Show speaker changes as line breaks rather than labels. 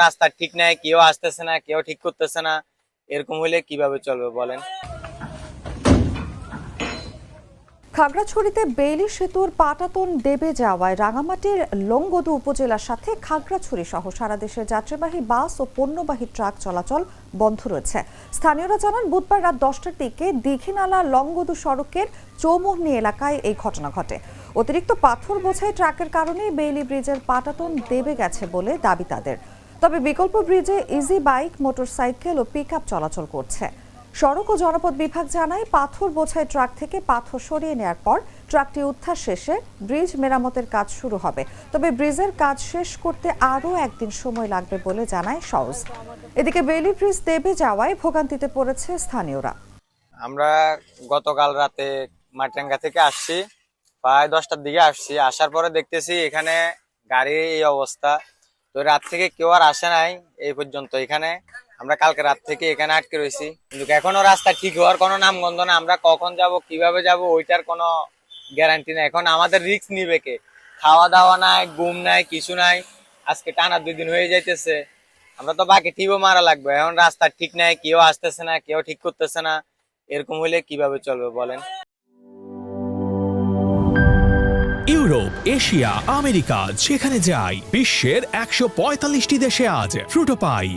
রাস্তা ঠিক নাই, কেউ আসতেছে না, কেউ ঠিক করতেছে না। এরকম হলে কিভাবে চলবে বলেন?
খাগড়াছড়িতে বেইলি সেতুর পাটাতন দেবে যাওয়ায় রাঙামাটির লংগদু উপজেলার সাথে খাগড়াছড়ি সহ সারা দেশের যাত্রীবাহী বাস ও পণ্যবাহী ট্রাক চলাচল বন্ধ রয়েছে। স্থানীয়রা জানান, বুধবার রাত 10টার দিকে দীঘিনালা লংগদু সড়কের চৌমুহনী এলাকায় এই ঘটনা ঘটে। অতিরিক্ত পাথর বোঝাই ট্রাকের কারণেই বেইলি ব্রিজের পাটাতন দেবে গেছে বলে দাবি তাদের। তবে বিকল্প ব্রিজে ইজি বাইক, মোটরসাইকেল ও পিকআপ চলাচল করছে। সড়ক ও জনপদ বিভাগ জানায়, পাথর বোঝাই ট্রাক থেকে পাথর সরিয়ে নেওয়ার পর ট্রাকটি উদ্ধার শেষে ব্রিজ মেরামতের কাজ শুরু হবে। তবে ব্রিজের কাজ শেষ করতে আরও একদিন সময় লাগবে বলে জানায় সওজ। এদিকে বেইলি ব্রিজ দেবে যাওয়ায় ভোগান্তিতে পড়েছে স্থানীয়রা।
আমরা গতকাল রাতে মাটিরাঙ্গা থেকে আসছি, প্রায় 10টার দিকে আসছি। আসার পরে দেখতেছি এখানে গাড়ির এই অবস্থা। তো রাত থেকে কেউ আর আসে নাই এই পর্যন্ত। এখানে আমরা কালকে রাত থেকে এখানে আটকে রয়েছি, কিন্তু এখনো রাস্তা ঠিক হওয়ার কোনো নামগন্ধ না। আমরা কখন যাব, কিভাবে যাব, ওইটার কোনো গ্যারান্টি নাই। এখন আমাদের রিস্ক নিবে কে? খাওয়া দাওয়া নাই, ঘুম নাই, কিছু নাই। আজকে টানা 2 দিন হয়ে যাইতেছে। আমরা তো বাকি টিপও মারা লাগবে। এখন রাস্তা ঠিক নাই, কেউ আসতেছে না, কেউ ঠিক করতেছে না। এরকম হলে কিভাবে চলবে বলেন?
ইউরোপ, এশিয়া, আমেরিকা যেখানে যাই, বিশ্বের 145টি দেশে আজ ফ্রুটো পাই।